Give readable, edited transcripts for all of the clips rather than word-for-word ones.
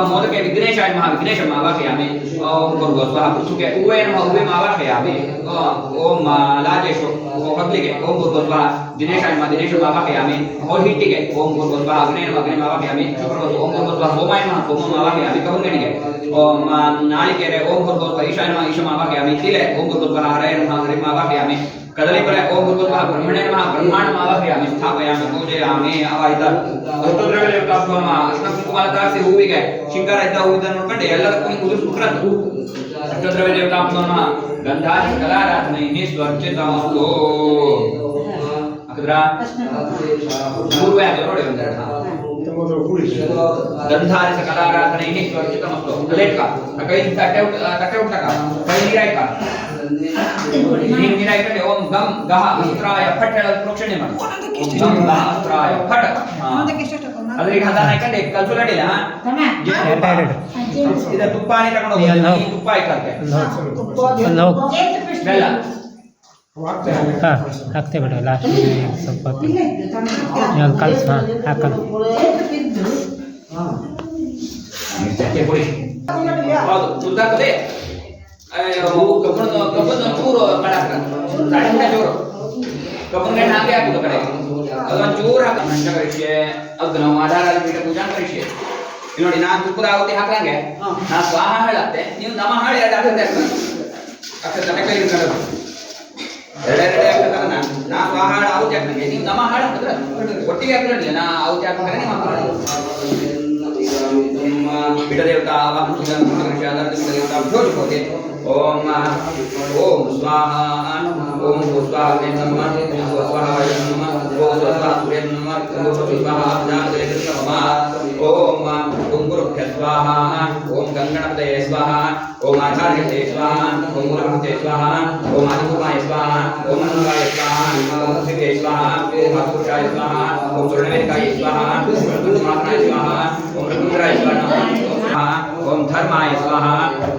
मोदके विघ्नेशाय महाविघ्नेश मावाहयामि ओम गुरुस्वाहा पृथुके उवे नमः उवे मावाहयामि ओम लाजेश भक्तिगे ओम गुरुस्वाहा दिनेशाय दिनेश मावाहयामि और हिट्टिगे ओम गुरुस्वाहा अग्ने नमः अग्ने मावाहयामि शुक्रवतु ओम गुरुस्वाहा होमाय नमः होम मावाहयामि कवंगडिगे ओम नालिकेरे ओम गुरुस्वाहा ईशाय नमः ईश मावाहयामि तिले ओम गुरुस्वाहा हरे नमः हरे मावाहयामि कदलीफले ओम गुरुस्वाहा ब्रह्मणे नमः ब्रह्माण्ड मावाहयामि स्थापयामि पूजयामि आवाहित अष्टोत्तरदेवताभ्यो नमः अष्टकुमारदासी हूविगे शिंगार इद्द हूविदन्न ನೋಡ್ಕೊಂಡು ಎಲ್ಲದಕ್ಕೂ ಉದುರು ಸುಕ್ರದ್ದು ಅಷ್ಟೋತ್ತರದೇವತಾಭ್यो ನಮಃ ಗಂಧಾದಿ ಕಲಾರಾಧನೈಃ ಸ್ವರ್ಚಿತಮಸ್ತು ಅಕದ್ರ ಪೂರ್ವ ಅದು ನೋಡಿ ಒಂದೆರಡು ಗಂಧಾದಿ ಕಲಾರಾಧನೈಃ ಸ್ವರ್ಚಿತಮಸ್ತು ಲೇಟ್ಕ ಕೈ ತಟ್ಟೆ ಉಂಟಕ ಕೈ ನೀರಾಯ್ಕ ನೀರಾಯ್ಕಡೆ ಓಂ ಗಂ ಗಹ ಅಸ್ತ್ರಾಯ ಫಟ್ ಹೇಳೋದು ಪ್ರೋಕ್ಷಣೆ ಮಾಡಿ ಗಂ ಗಹ ಅಸ್ತ್ರಾಯ ಫಟ್ ಅದರಿಗೆ ಹದಾನ ಹಾಕಂಡೆ ಕಲ್ಸುಲಡಿಲ್ಲ ಇದ ತುಪ್ಪ ಆನೆ ತಗೊಂಡು ಹೋಗಿ ತುಪ್ಪ ಹಾಕಕ್ಕೆ ಬೆಲ್ಲ ಹಾಕ್ತೇವೆ ಬೇಡ ಲಾಸ್ಟ್ ಸ್ವಲ್ಪ ಕಲ್ಸ್ ಹಾಕಲ್ಲ ಹೌದು ಸುದ್ದಾಕದೆ ಕಬ್ಬನ ಚೂರು ಮಾಡಾಕ ಸಣ್ಣ ಚೂರು ಕಬ್ಬನ ಹಾಗೆ ಹಾಕುದು ಕಡೆ ಅದೊಂದು ಚೂರು ಹಾಕ ಮಂಚ ಕರಿಷೆ ಅದು ನಾವು ಆಧಾರ ಪೀಠ ಪೂಜಾ ಕರಿಷೆ ಇಲ್ಲಿ ನೋಡಿ ನಾನು ತುಪ್ಪದ ಆವತಿ ಹಾಕಂಗೆ ನಾ ಸ್ವಾಹ ಹೇಳತ್ತೆ ನೀವು ನಮ ಹೇಳಿ ಎರಡು ಹಾಕತ್ತೆ ಅಕ್ಕ ತನಕ ಇರ್ಕೊಳ್ಳೋದು ಎರಡೆರಡೆ ಹಾಕತ್ತಲ್ಲ ನಾ ಸ್ವಾಹ ಹೇಳ ಆವತಿ ಹಾಕಂಗೆ ನೀವು ನಮ ಹೇಳ ಹಾಕಿದ್ರೆ ಒಟ್ಟಿಗೆ ಹಾಕಿರಲಿಲ್ಲ ನಾ ಆವತಿ ಹಾಕಂಗೆ ನೀವು ಹಾಕೋಣ पीठदेवता देवता भोजपते ओम ओम स्वाहा ओम स्वाहा नमः ओम स्वाहा नमः ओम स्वाहा नमः ओम स्वाहा नमः ओम ओम गुरुभ्य स्वाहा ओम गंगणपतये स्वाहा ओम आचार्यते स्वाहा ओम गुरुभ्ये स्वाहा ओम आदिपुराय स्वाहा ओम अनंगाय स्वाहा ओम सिद्धे स्वाहा ओम अपुरुषाय स्वाहा ओम सुवर्णवेदिकाय स्वाहा ओम सुमात्राय स्वाहा ओम रुद्राय स्वाहा ओम धर्माय स्वाहा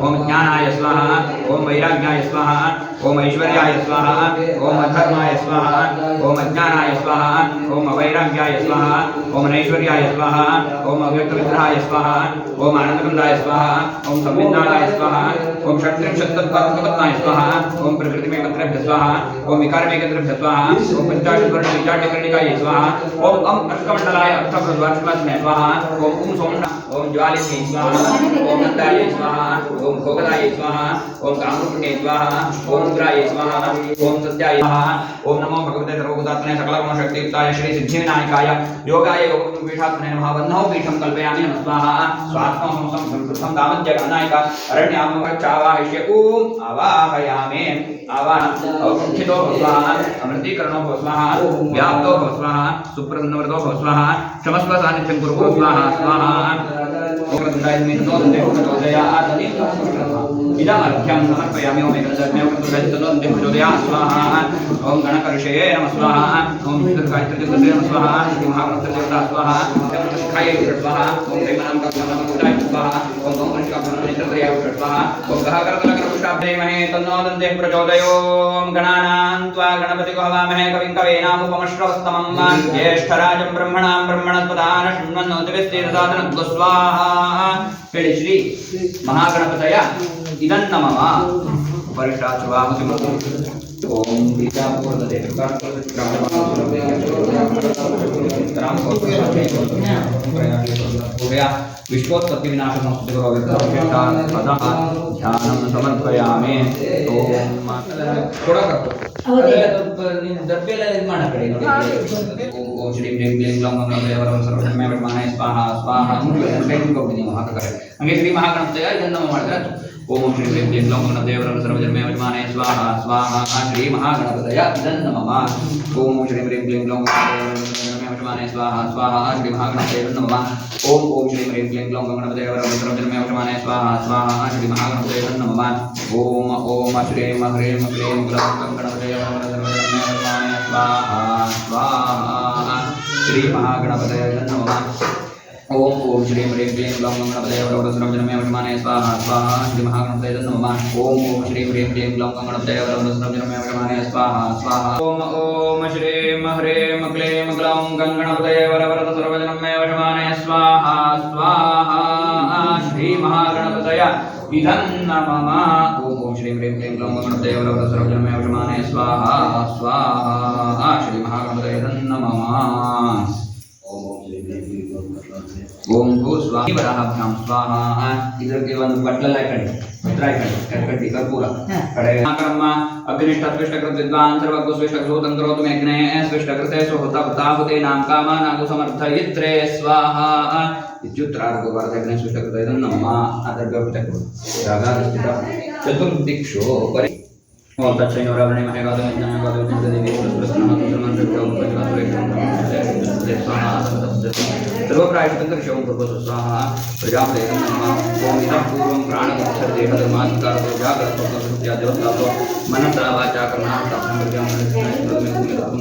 ओम ज्ञानाय स्वाहा ओम वैराग्याय स्वाहा ओम ऐश्वर्याय स्वाहा ओम अधर्माय स्वाहा ओम अज्ञानाय स्वाहा ओम अवैराग्याय स्वाहा ओम नैश्वर्याय स्वाहा ओम अव्यक्तविग्रहाय स्वाहा ओम आनंदकंदाय स्वाहा ओम संविन्दाय स्वाहा ओम षट्त्रिंशत्तत्परमपत्नाय स्वाहा ओम प्रकृतिमेकत्रेभ्यः स्वाहा ओम विकारमेकत्रेभ्यः स्वाहा ओम पंचाशद्वर्णविचाट्यकर्णिकाय स्वाहा ओम अष्टमण्डलाय अर्थप्रद्वार्षिकास्मै स्वाहा ओम सोमना ओम ज्वालिनी स्वाहा ओम नंदाय स्वाहा ओम भोगदाय स्वाहा ओम कामरूपिणे स्वाहा ओम उग्राय स्वाहा ओम सत्याय स्वाहा ओम नमो भगवते सर्वभूतात्मने सकलगुणशक्तियुक्ताय श्री सिद्धिविनायकाय योगाय योगपीठात्मने नमः वह्नौ पीठं कल्पयामि नमः स्वाहा स्वात्मसंसं दामज्जगन्नायक अरण्यामवच्चावाहिष्य ओम आवाहयामि आवाह औषधितो भव स्वाहा अमृतीकरणो भव स्वाहा व्याप्तो भव स्वाहा सुप्रसन्नवरतो भव स्वाहा क्षमस्व सान्निध्यं कुरु भव स्वाहा स्वाहा इदमर्घ्यं समर्पयामि ओम एकदशमेवकर्तुर्जयतनोद्यमजोदया स्वाहा ओम गणकर्षये नमः स्वाहा ओम गायत्रीदेवताय नमः स्वाहा महामन्त्रदेवता स्वाहा खाये स्वाहा ओम प्रेमानंदकर्मकुटाय स्वाहा ओम ओंकारेश्वराय स्वाहा ओम गहकरकलकरुषाब्दे महे तन्नोदन्ते प्रचोदयोम गणानां त्वा गणपतिको हवामहे कविं कवीनामुपमश्रवस्तमं ज्येष्ठराजं ब्रह्मणां ब्रह्मणस्पदान शृण्वन्नोतिभिस्तेजसादनं स्वाहा ಹೇಳಿ ಶ್ರೀ ಮಹಾಗಣಪತಯ ಇದನ್ನಮಮ ಪರಿಷ್ಠಾಚವಾಮಸಿಮತು ಓಂ ಪೀಠಾಪೂರ್ಣದೆ विश्वोत्पत्ति विनाशम ध्यान समर्पयामि थोड़ा ओम श्री ह्रीं क्लीं ग्लौं गणपतये सर्वधर्मे वैष्णवे स्वाहा स्वाहा हंगे श्री महागणपतय ಇದನ್ನು ಮಾಡಿದ್ರೆ ओम श्री ह्रीं क्लीं ग्लौं गणपतये सर्वधर्मे वैष्णवे स्वाहा स्वाहा श्री महागणपतय ಇದನ್ನು मम ओम श्री ह्रीं क्लीं ग्लौं गणपतये स्वाहा स्वाहा श्री महागणपतय ಇದನ್ನು मम ओम ओम श्री ह्रीं क्लीं ग्लौं गणपतये सर्वधर्मे वैष्णवे स्वाहा स्वाहा श्री महागणपतय ಇದನ್ನು मम ओम ओम श्री ह्रीं क्लीं ग्लौं गणपतये सर्वधर्मे वैष्णवे स्वाहा स्वाहा श्री महागणपतय ಇದನ್ನು मम ओम ओम श्रीं ह्रीं क्लीं ग्लौं गणपतये वरवरदसर्वजनमे वशमानये स्वाहा स्वाहा श्री महागणपतये नमः ओम ओम श्रीं ह्रीं क्लीं ग्लौं गणपतये वरवरदसर्वजनमे वशमानये स्वाहा स्वाहा ओम ओम श्रीं ह्रीं क्लीं ग्लौं गणपतये वरवरदसर्वजनमे वशमानये स्वाहा स्वाहा श्री महागणपतये इदं नमः ओम ओम श्रीं ह्रीं क्लीं ग्लौं गणपतये वरवरदसर्वजनमे वशमानये स्वाहा स्वाहा श्री महागणपतये इदं नमः ओम भू स्वाहा वराभ्याम स्वाहा इधर के ಒಂದು ಬಟ್ಲಲ್ಲ ಕಡೆ ಪತ್ರ ಕಟ್ಟಿ ಕರ್ಪೂರ ಕಡೆ ಕರ್ಮ ಅಗ್ನಿಷ್ಠ ಸ್ಪಷ್ಟಕೃತ ವಿದ್ವಾನ್ ಸರ್ವಗೋ ಸ್ಪಷ್ಟಕೃತ ತಂತ್ರೋತು ಮೇಘ್ನೇ ಸ್ಪಷ್ಟಕೃತೆ ಸ್ವಹತ ತಾಹುತೆ ನಾಮ ಕಾಮ ನಾಗು ಸಮರ್ಥಯಿತ್ರೆ ಸ್ವಾಹಾ ಇತ್ಯುತ್ರಾರ್ಗ ವರದಗ್ನೇ ಸ್ಪಷ್ಟಕೃತ ಇದನ್ನು ನಮ್ಮ ಅದರ್ಗ ಬಿಟ್ಟರು ರಾಗಾಧಿಷ್ಠಿತ ಚತುರ್ದಿಕ್ಷೋ ಪರಿ ಓಂ ತತ್ಸೈನವರಾವಣೆ ಮಹೇಗಾದ ವಿಜ್ಞಾನಗಾದ ದೇವಿ सर्वप्रायश्चित्तं पूर्वस्व स्वाहा प्रजापते नमः ओम इतः पूर्वं प्राणमुत्सर्देहधर्माधिकारतो जागरत्वत्वसत्यादेवतातो मनसा वाचा कर्मणां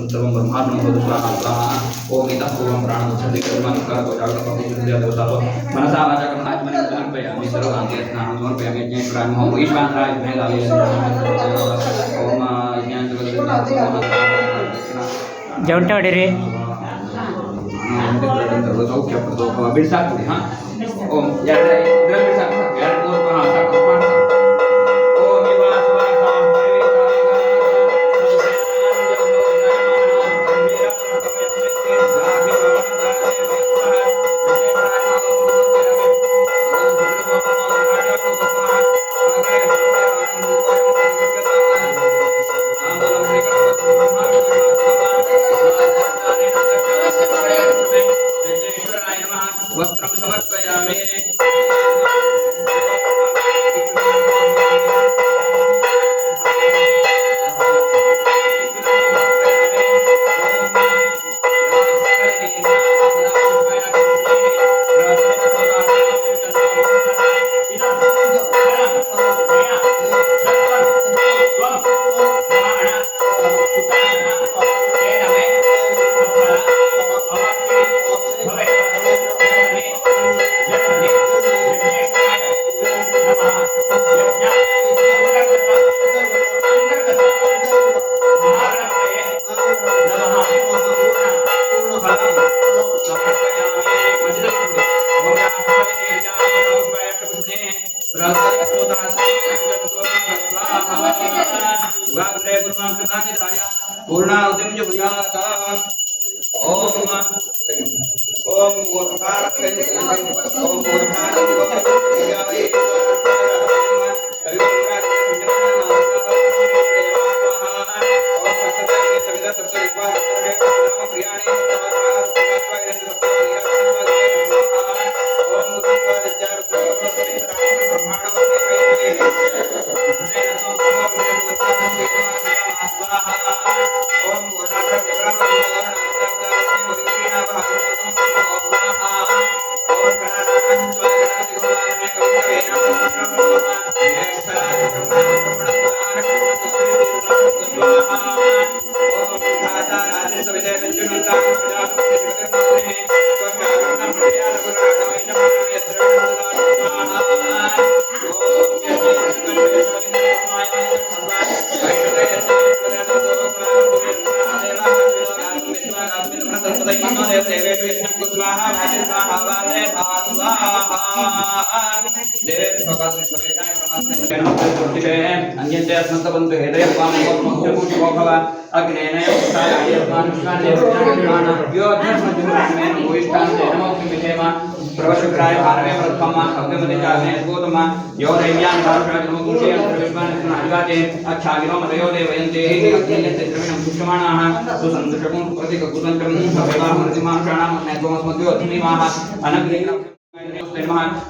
सर्वं ब्रह्मात्मनं भवतु स्वाहा स्वाहा ओम इतः पूर्वं प्राणमुत्सर्देहधर्माधिकारतो जागरत्वत्वसत्यादेवतातो मनसा वाचा कर्मणात्मनं समर्पयामि सर्वाङ्गे स्नानं समर्पयामि यज्ञेश्वराय नमः ईश्वराय भेदाले ओम ಜೌಂಟ ಹೊಡಿರಿ सौख्य बिड़साकि हाँ ओम वस्त्रं समर्पयामि पूर्णाहुतिं भूयात् ओम प्रवशुक्राय भारवे प्रथमा अग्निमते जाने गोतमा यो दैव्यान भारतराजनो कुचे अंतर्विश्वान सुनागाते अच्छागिनो मदयो देवयन्ते हि अग्नियन्ते द्रविणं पुष्यमाणाः सुसंतुषकं प्रतीक कुसंतं सवेवा मर्तिमानुषाणां नैत्वमस्मद्यो अग्निमाः अनग्निग्रह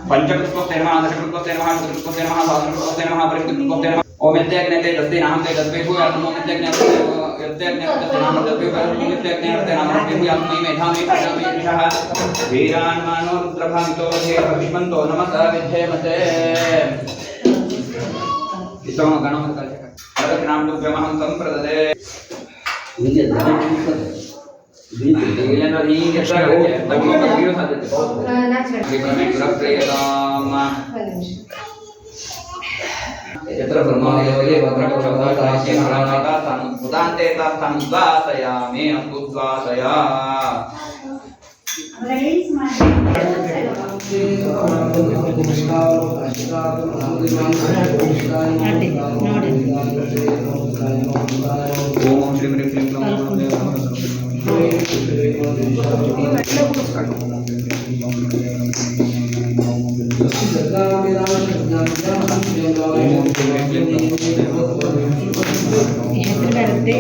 पंचकृत्वस्ते नमः दशकृत्वस्ते नमः चतुष्कृत्वस्ते नमः सहस्रकृत्वस्ते नमः परिकृत्वस्ते नमः ओम यज्ञते दस्ते नाम ते दस्ते को आत्मा यज्ञते नाम दस्ते को यज्ञते नाम ते आत्मा मेधामि प्रजामि ईशः वीरान् मानो रुद्रभामितो हे भविष्मन्तो नमः विद्धेमते इतम गणमत कलशक नाम तो ब्रह्मं संप्रदते ಇಲ್ಲೇನಾದ್ರು ಹೀಗೆ ಎಷ್ಟಾಗುತ್ತೆ ತಗೊಂಡು ಬೀಳೋ ಸಾಧ್ಯತೆ ಪ್ರಿಯತಾಮ यत्र ब्रह्मयोगे भद्रकक्षदाकाशे प्राणाता तं उदान्ते तं श्वासयामि अनुश्वासया ओम श्री ह्रीं क्लीं ग्लौं ಹೆಸರು ಬರುತ್ತೆ